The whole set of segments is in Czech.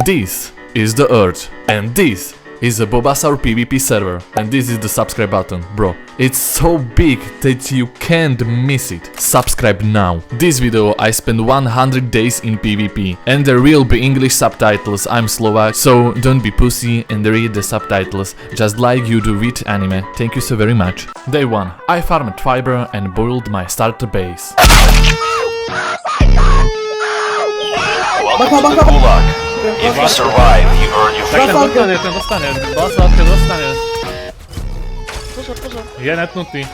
This is the Earth, and this is the Bobasaur PvP server, and this is the subscribe button, bro. It's so big that you can't miss it. Subscribe now. This video I spent 100 days in PvP, and there will be English subtitles. I'm Slovak, so don't be pussy and read the subtitles, just like you do with anime. Thank you so very much. Day 1. I farmed fiber and built my starter base. Welcome to the Gulag. If you survive, you earn your freedom. Ten dostane, Blaslátka dostane. Pozor. Je netnutý.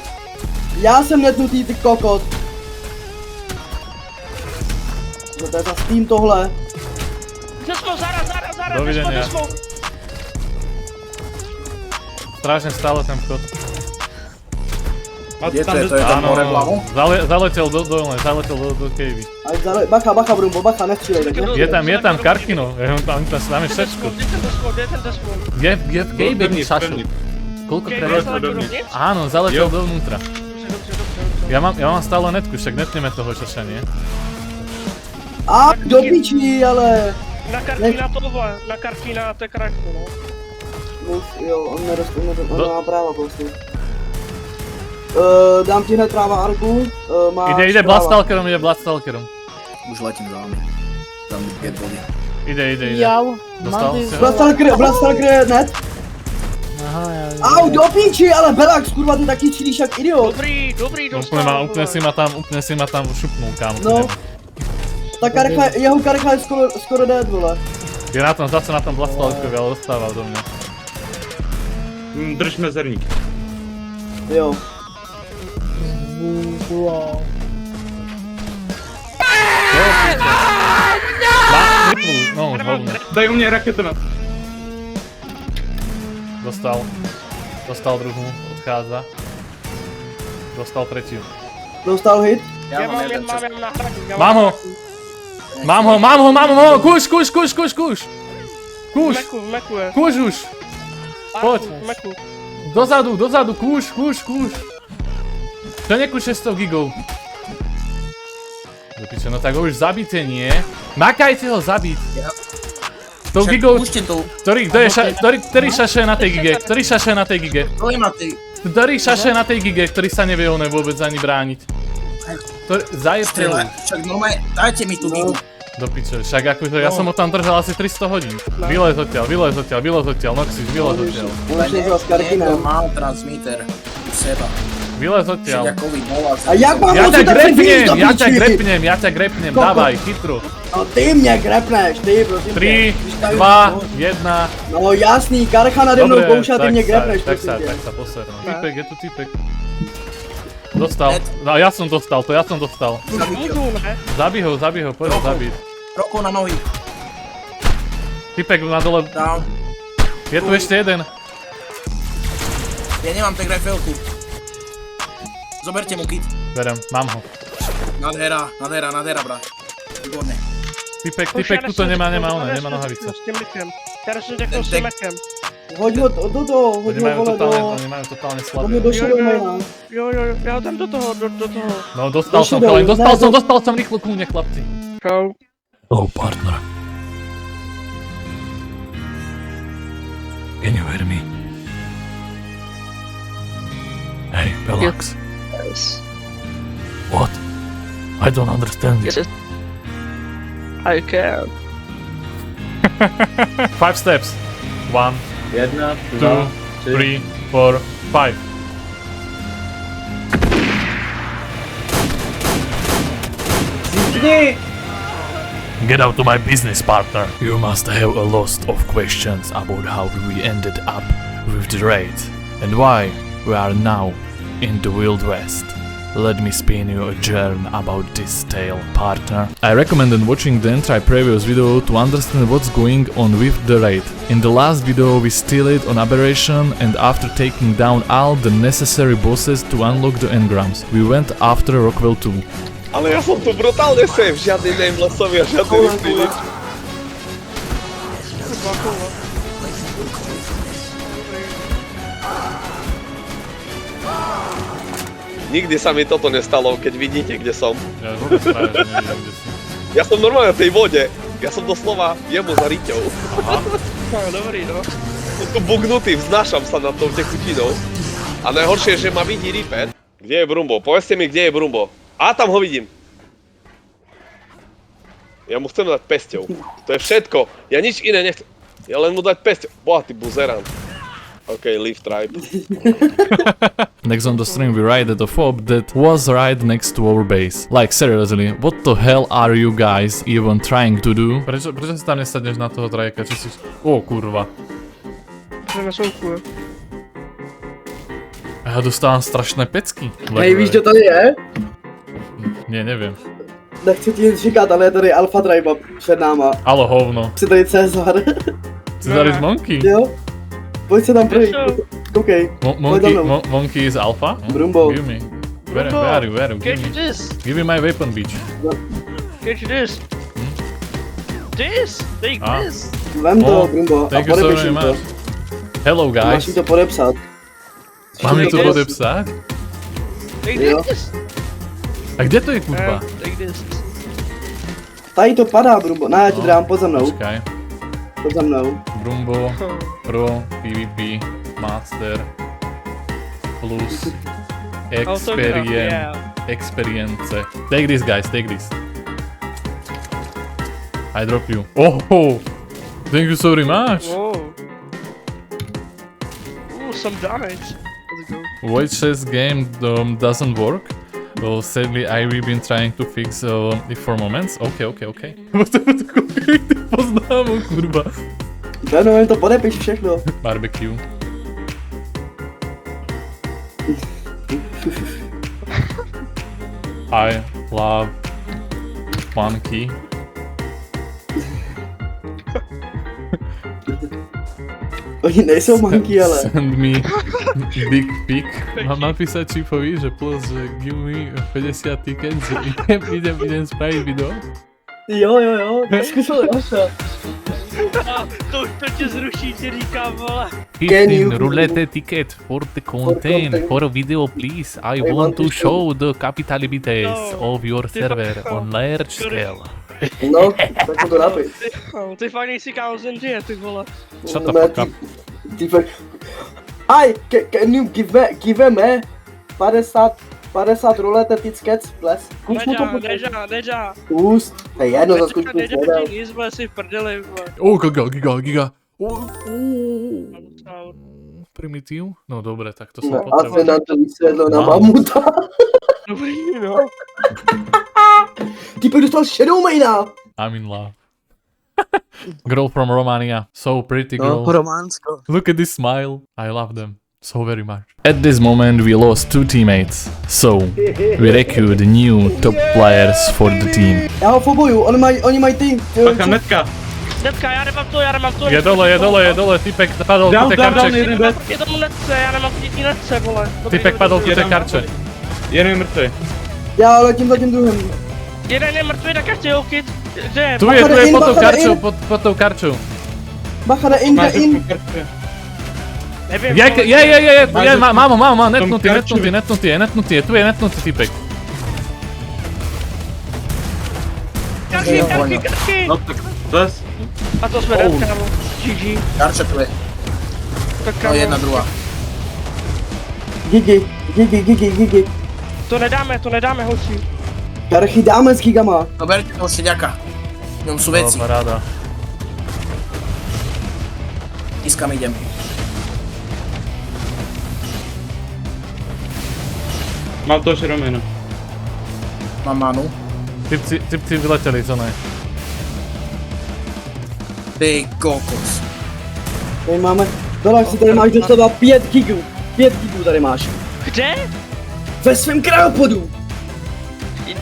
Já jsem netnutý, ty kokot. No to je za Steam tohle. Desmo, zaraz, Dovidenia. desmo. Strašne stále ten vchod. Kde to je? To je tam hore vľavo? Zaletel do cavey. Bacha, Brumbo, bacha, nestřílej. Je tam Karkino, tam je všetko. Kde je ten desmo? Je v cavey, Sašu. Koľko krát? Áno, zaletel dovnútra. Ja mám stále netku, však netneme toho šaša, nie? A do piči, ale... Na Karkina, to je krakno, no. Jo, on nemá práva prostě. Dám ti hned práva Arku, Ide Blastalkerom. Už letím za vami. Tam je body. Ide. Jau, Dostal si ho? Blastalker net. Au, do piči, ale Belax, kurva, ty taky čilíš jak idiot. Dobrý, dostal. Úplne si ma tam šupnul, kámo. No. Ta karcha, jeho karcha je skoro dead, vole. Je na tom, zase na tom Blastalkerovi, ale dostával do mňa. Držme zerník. Jo. No, hovno. Daj u mne raketu na... Dostal druhú, odchádza. Dostal tretiu. Dostal hit. Ja mám na hraku. Mám ho, kúš! Meku je. Kúš už! Poď. Meku. Dozadu, kúš! Čo nekúš 600 gigov? Do piče, no tak ho už zabite, nie? Makajte ho zabiť! Tou gigou... Ktorý šašuje na tej gige? Ktorý šašuje na tej gige? Ktorý sa nevie oné vôbec ani brániť? Zajebte ho. Však normálne, dajte mi tú gigu. Do piče, však akože ja som ho tam držal asi 300 hodín. Vylez odtiaľ, Noxis, vylez odtiaľ. Mal transmitter seba. Vylez odtiaľ. A jak mám Ja moci tak vyjít do piči? ťa grepnem, dávaj, chytru. No ty mě grepneš, ty prosím. 3, 2, 1. No jasný, Karcha nade mnou kouša, ty mě grepneš, tak prosím tě. sa poser. Týpek, je tu týpek. Dostal, no ja som dostal. Budu, ne? Zabij ho, poď ho zabiť. Roko na nohy. Týpek na dole, Down. je tu ešte jeden. Ja nemám tak rifleku. Zoberte mu kit. Berem, mám ho. Nadhera, brat. Výborné. Týpek tuto nemá nohavice. S tím mekem. Teraz jsem řekl s tím mekem. Hoď ho do toho, hoď ho vole do... Oni majú totálne Hoď slabé. ho do Shadowmana. Jo, já dám do toho. No dostal som rýchlo ku mne, chlapci. Čau. Oh, partner. Can you hear me? Hey, Belax. Yes. What? I don't understand you. Yes. I can. 5 steps. 1, 2, 3, 4, 5. Get out of my business, partner. You must have a lot of questions about how we ended up with the raid and why we are now in the Wild West. Let me spin you a yarn about this tale, partner. I recommend watching the entire previous video to understand what's going on with the raid. In the last video we stealed on Aberration, and after taking down all the necessary bosses to unlock the engrams, we went after Rockwell 2. Ale ja som tu brutálne safe, žiadny namelessovi a žiadny refill. Nikdy sa mi toto nestalo, keď vidíte, kde som. Ja vôbec práve, že nevidím, kde si. Ja som normálne v tej vode. Ja som doslova jemu za rýťou. No, dobrý, no. Som tu bugnutý, vznášam sa nad tou tekutinou. A najhoršie je, že ma vidí Ripet. Kde je Brumbo? Povedzte mi, kde je Brumbo. A tam ho vidím. Ja mu chcem dať pesťou. To je všetko. Ja nič iné nechcem. Ja len mu dať pesťou. Bohatý buzerant. OK, leave tribe. Next on the stream we raided a fob that was right next to our base. Like seriously, what the hell are you guys even trying to do? Prečo si tam nesadneš na toho trajeka? Či si... Ó, kurva. Že na souku, jo. Ja dostávam strašné pecky. Hej, víš, kdo tady je? Nie, neviem. Nechci ti nic říkat, ale je tady Alpha Tribe před náma. Alo, hovno. Jsi tady Cezar. Cezar is monkey? Jo? Pojď se tam projít. Koukej. Monkey is alpha? Brumbo. Give me. Where are you? Give Catch me. this! Give me my weapon, bitch. Catch this! This! Take this! Vem to, Brumbo, a Thank you so podepiš jim to. much. Hello, Máš guys. jim to podepsat. Mám mi to podepsat? Take Jo. this! A kde to je, kurva? Take this. Tady to padá, Brumbo. Ne, já ti dám, pojď za mnou. Počkaj. Pojď za mnou. Brumbo, Pro, PvP, Master, Plus, Experience. Take this, guys, take this. I drop you. Oh! Thank you so very much! Whoa. Ooh, some damage. Let's go. Voice chess game doesn't work. Well, sadly, I've been trying to fix it for moments. Okay. Ty poznámok, kurva. No, jen to podepiš všechno. Barbecue. I love monkey. Oni nejsou manky, ale. Send me big pic. Mám napísať Chipovi, že plus, že give me 50 tickets, že idem spraviť video. Jo, zkus to naša. To tě zruší, ti říkám, vole. 15 roulette ticket for the content, for a video please. I want to show the capabilities of your server on large scale. No, tak to napij. Ty fakt nejsi kámo zemřije, ty vole. Shut the fuck up. Ty fakt... Aj, can you give me 50 roulette tickets, please? Zkus mu to Nežá. Zkus. Hej, jedno za zkusku Nežá, nedal. nic, vole, si v prdeli, vole. Oh, giga. Primitív? No dobre, tak to som No, a potreboval. se nám to vysvědlo na mamuta. Dobrý, no. Ty pak dostal shadow maina. I'm in love. Girl from Romania. So pretty girl. Románsko. Look at this smile. I love them so very much. At this moment we lost 2 teammates. So we recruit new top players for the team. Já ho fobuju, oni mají tým. Netka, já nemám to. Je dole, typek padol do té karče. Je tomu netce, já nemám ty netce, vole. Typek padol do té karče. Jeden je mrtvý. Já letím za tím druhým. Jeden je mrtvý, tak já chci ho kit. Kde je? Tu je pod tou karčou. Bacha na in. Nevím, Je, mám, netnutý, je netnutý typek. Karky. No tak zas. A to jsme dát, kámo. GG. Karče tu je. Tak No, kámo. jedna, druhá. Gigi. To nedáme, hoši. Karchy dáme s gigama. No berte toho šeďaka. V ňom sú veci. Paráda. Iskam idem. Mám to šeromeno. Mám manu. Typci vyleteli, co ne? Ty kokos. Tady máme, Belax, si tady máš doslova 5 gigů. 5 gigů tady máš. Kde? Ve svém kryopodu.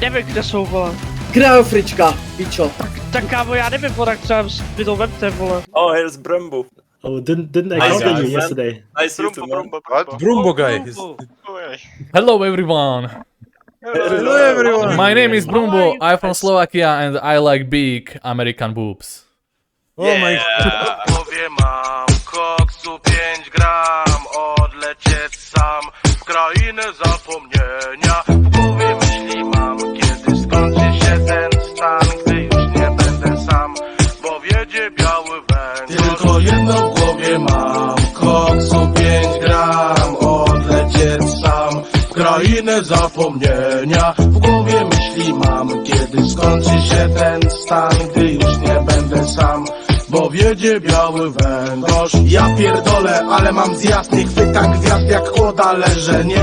Nevím, kde jsou, vole. Kryofrička, pičo. Tak kámo, já nevím, vole, tak třeba by to vemte, vole. Oh, here's Brumbo. Oh, didn't I Nice contact you guys. yesterday? Nice you too, man. What? Brumbo guy. Hello everyone! Hello everyone. My name is Brumbo, I'm from Slovakia and I like big American boobs. Oh my W głowie mam koksu 5 gram, odlecieć sam w krainę zapomnienia. W głowie myśli mam, kiedy skończy się ten stan, gdy już nie będę sam. jedno w głowie mam, koksu 5 gram, odlecieć sam w krainę zapomnienia. W głowie myśli mam, kiedy skończy się ten stan, gdy już nie będę sam, bo wiedzie biały węgorz. Ja pierdolę, ale mam zjazd, niech chwytam gwiazd jak kłoda leżę, nie